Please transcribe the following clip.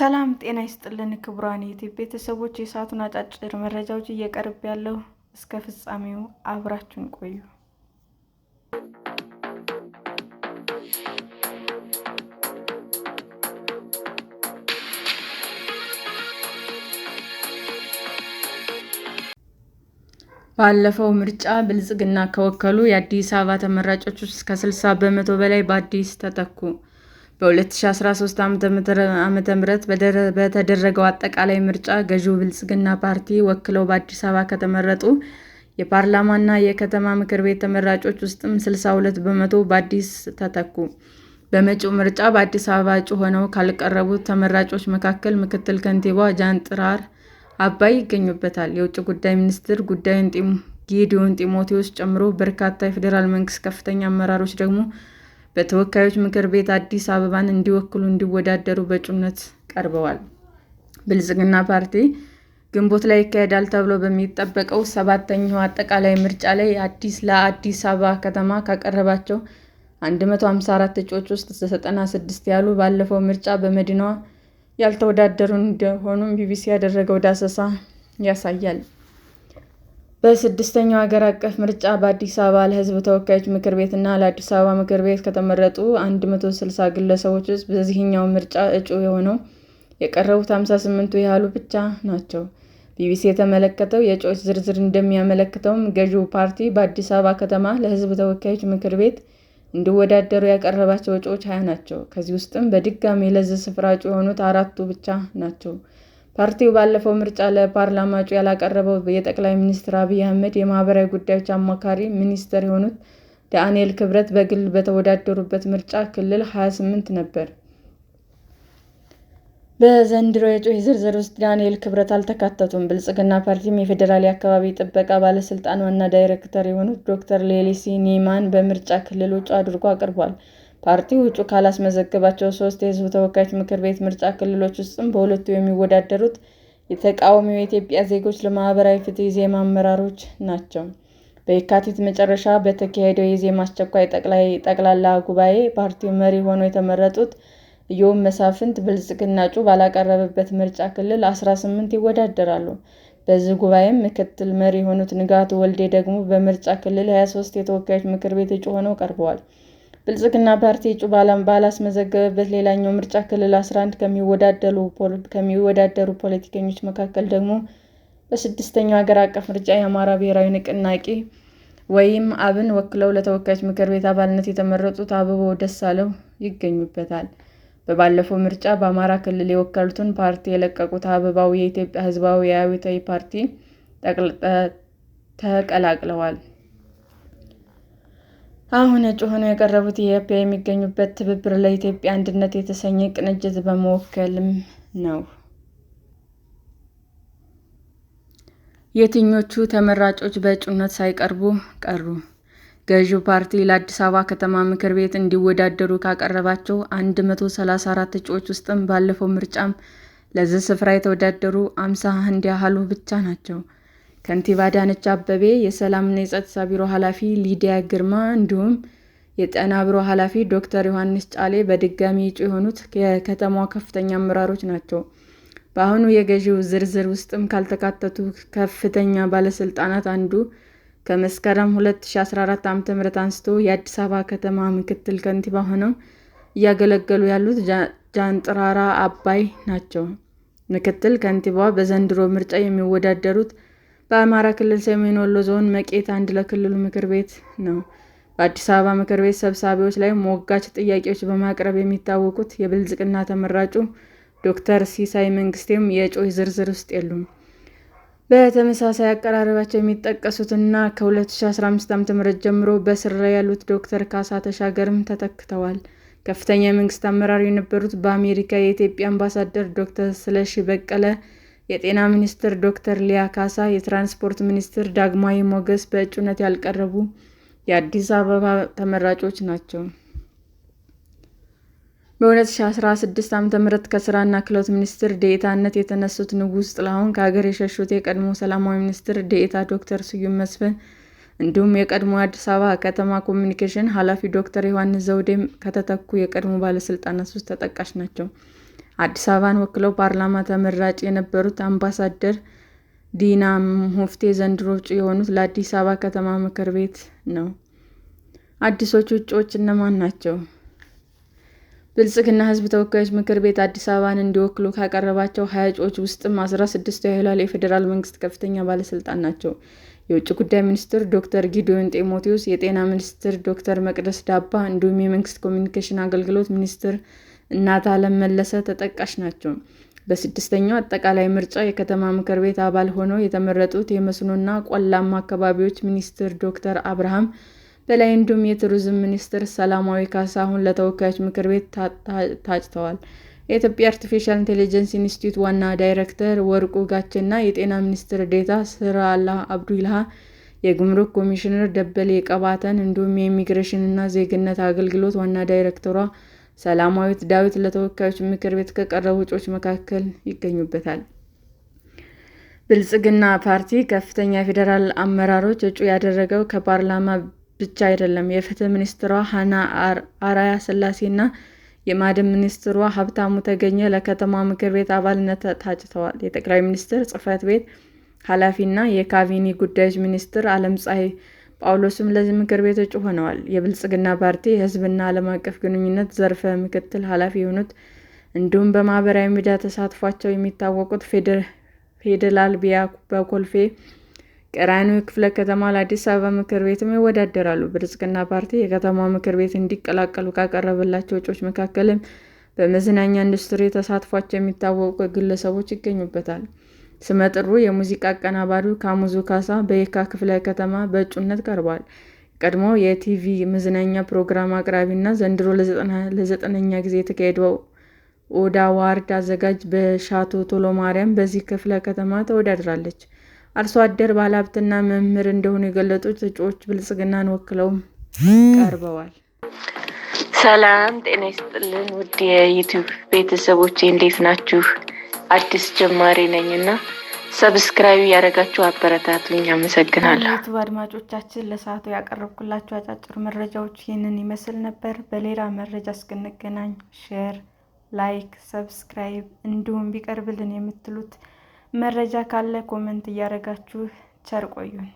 ሰላም ጤና ይስጥልን ክቡራን የዩቲዩብ ቤተሰቦች፣ የሰዓቱን አጫጭር መረጃዎች እየቀርብ ያለው እስከ ፍጻሜው አብራችሁን ቆዩ። ባለፈው ምርጫ ብልጽግና ከወከሉ የአዲስ አበባ ተመራጮች ውስጥ ከ60 በመቶ በላይ በአዲስ ተተኩ። በ2013 ዓ.ም በተደረገው አጠቃላይ ምርጫ ገዢው ብልጽግና ፓርቲ ወክለው በአዲስ አበባ ከተመረጡ የፓርላማና የከተማ ምክር ቤት ተመራጮች ውስጥም 62 በመቶ በአዲስ ተተኩ። በመጪው ምርጫ በአዲስ አበባ እጩ ሆነው ካልቀረቡት ተመራጮች መካከል ምክትል ከንቲባ ጃንጥራር አባይ ይገኙበታል። የውጭ ጉዳይ ሚኒስትር ጉዳዩን ጌዲዮን ጢሞቴዎስ ጨምሮ በርካታ የፌዴራል መንግስት ከፍተኛ አመራሮች ደግሞ በተወካዮች ምክር ቤት አዲስ አበባን እንዲወክሉ እንዲወዳደሩ በእጩነት ቀርበዋል። ብልጽግና ፓርቲ ግንቦት ላይ ይካሄዳል ተብሎ በሚጠበቀው 7ኛው አጠቃላይ ምርጫ ላይ ለአዲስ አበባ ከተማ ካቀረባቸው 154 እጩዎች ውስጥ 96 ያህሉ ባለፈው ምርጫ በመዲናዋ ያልተወዳደሩ እንደሆኑም ቢቢሲ ያደረገው ዳሰሳ ያሳያል። በ6ኛው ሀገር አቀፍ ምርጫ በአዲስ አበባ ለሕዝብ ተወካዮች ምክር ቤት እና ለአዲስ አበባ ምክር ቤት ከተመረጡ 160 ግለሰቦች ውስጥ በዚህኛው ምርጫ እጩ ሆነው የቀረቡት 58ቱ ያህሉ ብቻ ናቸው። ቢቢሲ የተመለከተው የእጩዎች ዝርዝር እንደሚያመለክተውም ገዢው ፓርቲ በአዲስ አበባ ከተማ ለሕዝብ ተወካዮች ምክር ቤት እንዲወዳደሩ ያቀረባቸው እጩዎች 20 ናቸው። ከዚህ ውስጥም በድጋሚ ለዚህ ስፍራ እጩ የሆኑት 4ቱ ብቻ ናቸው። ፓርቲው ባለፈው ምርጫ ለፓርላማ እጩ ያላቀረበው የጠቅላይ ሚኒስትር አብይ አህመድ የማህበራዊ ጉዳዮች አማካሪ ሚኒስትር የሆኑት ዳንኤል ክብረት በግል በተወዳደሩበት ምርጫ ክልል 28 ነበር። በዘንድሮ የእጩዎች ዝርዝር ውስጥ ዳንኤል ክብረት አልተካተቱም። ብልጽግና ፓርቲም የፌዴራል የአካባቢ ጥበቃ ባለስልጣን ዋና ዳይሬክተር የሆኑት ዶክተር ሌሊሴ ኒማን በምርጫ ክልል እጩ አድርጎ አቅርቧል። ፓርቲው እጩ ካላስመዘገባቸው 3 የሕዝብ ተወካዮች ምክር ቤት ምርጫ ክልሎች ውስጥም በሁለቱ የሚወዳደሩት የተቃዋሚው የኢትዮጵያ ዜጎች ለማህበራዊ ፍትህ ኢዜማ አመራሮች ናቸው። በየካቲት መጨረሻ በተካሄደው የኢዜማ አስቸኳይ ጠቅላላ ጉባኤ ፓርቲው መሪ ሆነው የተመረጡት ኢዮብ መሳፍንት ብልጽግና እጩ ባላቀረበበት ምርጫ ክልል 18 ይወዳደራሉ። በዚህ ጉባኤም ምክትል መሪ የሆኑት ንጋቱ ወልዴ ደግሞ በምርጫ ክልል 23 የተወካዮች ምክር ቤት እጩ ሆነው ቀርበዋል። ብልጽግና ፓርቲ እጩ ባላስመዘገበበት ሌላኛው ምርጫ ክልል 11 ከሚወዳደሩ ፖለቲከኞች መካከል ደግሞ በ6ኛው ሀገር አቀፍ ምርጫ የአማራ ብሔራዊ ንቅናቄ ወይም አብን ወክለው ለተወካዮች ምክር ቤት አባልነት የተመረጡት አበባው ደሳለው ይገኙበታል። በባለፈው ምርጫ በአማራ ክልል የወከሉትን ፓርቲ የለቀቁት አበባው የኢትዮጵያ ሕዝባዊ አብዮታዊ ፓርቲ ተቀላቅለዋል። አሁን እጩ ሆነው የቀረቡት ኢህአፓ የሚገኙበት ትብብር ለኢትዮጵያ አንድነት የተሰኘ ቅንጅት በመወከልም ነው። የትኞቹ ተመራጮች በእጩነት ሳይቀርቡ ቀሩ? ገዢው ፓርቲ ለአዲስ አበባ ከተማ ምክር ቤት እንዲወዳደሩ ካቀረባቸው 134 እጩዎች ውስጥም ባለፈው ምርጫም ለዚህ ስፍራ የተወዳደሩ 51 ያህሉ ብቻ ናቸው። ከንቲባ አዳነች አቤቤ፣ የሰላምና የጸጥታ ቢሮ ኃላፊ ሊዲያ ግርማ እንዲሁም የጤና ቢሮ ኃላፊ ዶክተር ዮሐንስ ጫሌ በድጋሚ እጩ የሆኑት የከተማዋ ከፍተኛ አመራሮች ናቸው። በአሁኑ የገዢው ዝርዝር ውስጥም ካልተካተቱ ከፍተኛ ባለስልጣናት አንዱ ከመስከረም 2014 ዓ.ም አንስቶ የአዲስ አበባ ከተማ ምክትል ከንቲባ ሆነው እያገለገሉ ያሉት ጃንጥራር አባይ ናቸው። ምክትል ከንቲባዋ በዘንድሮ ምርጫ የሚወዳደሩት በአማራ ክልል ሰሜን ወሎ ዞን መቄት 1 ለክልሉ ምክር ቤት ነው። በአዲስ አበባ ምክር ቤት ሰብሳቢዎች ላይ ሞጋች ጥያቄዎች በማቅረብ የሚታወቁት የብልጽግና ተመራጩ ዶክተር ሲሳይ መንግስቴም የእጩዎች ዝርዝር ውስጥ የሉም። በተመሳሳይ አቀራረባቸው የሚጠቀሱትና ከ2015 ዓ.ም ጀምሮ በስር ላይ ያሉት ዶክተር ካሳ ተሻገርም ተተክተዋል። ከፍተኛ የመንግስት አመራር የነበሩት በአሜሪካ የኢትዮጵያ አምባሳደር ዶክተር ስለሺ በቀለ፣ የጤና ሚኒስትር ዶክተር ሊያ ካሳ፣ የትራንስፖርት ሚኒስትር ዳግማዊ ሞገስ በእጩነት ያልቀረቡ የአዲስ አበባ ተመራጮች ናቸው። በ2016 ዓ.ም ከስራና ክህሎት ሚኒስትር ዴኤታነት የተነሱት ንጉስ ጥላሁን፣ ከሀገር የሸሹት የቀድሞ ሰላማዊ ሚኒስትር ዴኤታ ዶክተር ስዩም መስፍን እንዲሁም የቀድሞ አዲስ አበባ ከተማ ኮሚኒኬሽን ኃላፊ ዶክተር ዮሐንስ ዘውዴም ከተተኩ የቀድሞ ባለስልጣናት ውስጥ ተጠቃሽ ናቸው። አዲስ አበባን ወክለው ፓርላማ ተመራጭ የነበሩት አምባሳደር ዲና ሙፍቲ ዘንድሮ እጩ የሆኑት ለአዲስ አበባ ከተማ ምክር ቤት ነው። አዲሶቹ እጩዎች እነማን ናቸው? ብልጽግና ሕዝብ ተወካዮች ምክር ቤት አዲስ አበባን እንዲወክሉ ካቀረባቸው 20 እጩዎች ውስጥም 16ቱ የኃይሉ የፌዴራል መንግስት ከፍተኛ ባለስልጣን ናቸው። የውጭ ጉዳይ ሚኒስትር ዶክተር ጊዲዮን ጢሞቴዎስ፣ የጤና ሚኒስትር ዶክተር መቅደስ ዳባ እንዲሁም የመንግስት ኮሚኒኬሽን አገልግሎት ሚኒስትር እናትአለም መለሰ ተጠቃሽ ናቸው። በስድስተኛው አጠቃላይ ምርጫ የከተማ ምክር ቤት አባል ሆነው የተመረጡት የመስኖና ቆላማ አካባቢዎች ሚኒስትር ዶክተር አብርሃም በላይ እንዲሁም የቱሪዝም ሚኒስትር ሰላማዊ ካሳ አሁን ለተወካዮች ምክር ቤት ታጭተዋል። የኢትዮጵያ አርቲፊሻል ኢንተለጀንስ ኢንስቲትዩት ዋና ዳይሬክተር ወርቁ ጋቼና የጤና ሚኒስትር ዴኤታ ስራላ አብዱልሃ፣ የጉምሩክ ኮሚሽነር ደበሌ ቀባተን እንዲሁም የኢሚግሬሽንና ዜግነት አገልግሎት ዋና ዳይሬክተሯ ሰላማዊት ዳዊት ለተወካዮች ምክር ቤት ከቀረቡ እጩዎች መካከል ይገኙበታል። ብልጽግና ፓርቲ ከፍተኛ የፌዴራል አመራሮች እጩ ያደረገው ከፓርላማ ብቻ አይደለም። የፍትህ ሚኒስትሯ ሀና አርአያ ስላሴና የማዕድን ሚኒስትሯ ሀብታሙ ተገኘ ለከተማ ምክር ቤት አባልነት ታጭተዋል። የጠቅላይ ሚኒስትር ጽሕፈት ቤት ኃላፊና የካቢኔ ጉዳዮች ሚኒስትር ዓለምፀሐይ ጳውሎስም ለዚህ ምክር ቤት እጩ ሆነዋል። የብልጽግና ፓርቲ የሕዝብና ዓለም አቀፍ ግንኙነት ዘርፍ ምክትል ኃላፊ የሆኑት እንዲሁም በማህበራዊ ሚዲያ ተሳትፏቸው የሚታወቁት ፌዴላል ቢያ በኮልፌ ቀራኒዮ ክፍለ ከተማ ለአዲስ አበባ ምክር ቤትም ይወዳደራሉ። ብልጽግና ፓርቲ የከተማው ምክር ቤት እንዲቀላቀሉ ካቀረበላቸው እጩዎች መካከልም በመዝናኛ ኢንዱስትሪ ተሳትፏቸው የሚታወቁ ግለሰቦች ይገኙበታል። ስመጥሩ የሙዚቃ አቀናባሪው ካሙዙ ካሳ በየካ ክፍለ ከተማ በእጩነት ቀርቧል። ቀድሞው የቲቪ መዝናኛ ፕሮግራም አቅራቢና ዘንድሮ ለ9ኛ ጊዜ የተካሄደው ኦዳ ዋርድ አዘጋጅ በሻቶ ቶሎ ማርያም በዚህ ክፍለ ከተማ ተወዳድራለች። አርሶ አደር ባለሀብትና መምህር እንደሆኑ የገለጹት እጩዎች ብልጽግናን ወክለውም ቀርበዋል። ሰላም ጤና ይስጥልን ውድ የዩቲዩብ ቤተሰቦቼ እንዴት ናችሁ? አዲስ ጀማሪ ነኝና ሰብስክራይብ ያደረጋችሁ አበረታቱኝ። አመሰግናለሁ። ዩቲዩብ አድማጮቻችን ለሰዓቱ ያቀረብኩላችሁ አጫጭር መረጃዎች ይህንን ይመስል ነበር። በሌላ መረጃ እስክንገናኝ ሼር፣ ላይክ፣ ሰብስክራይብ እንዲሁም ቢቀርብልን የምትሉት መረጃ ካለ ኮመንት እያደረጋችሁ ቸር ቆዩን።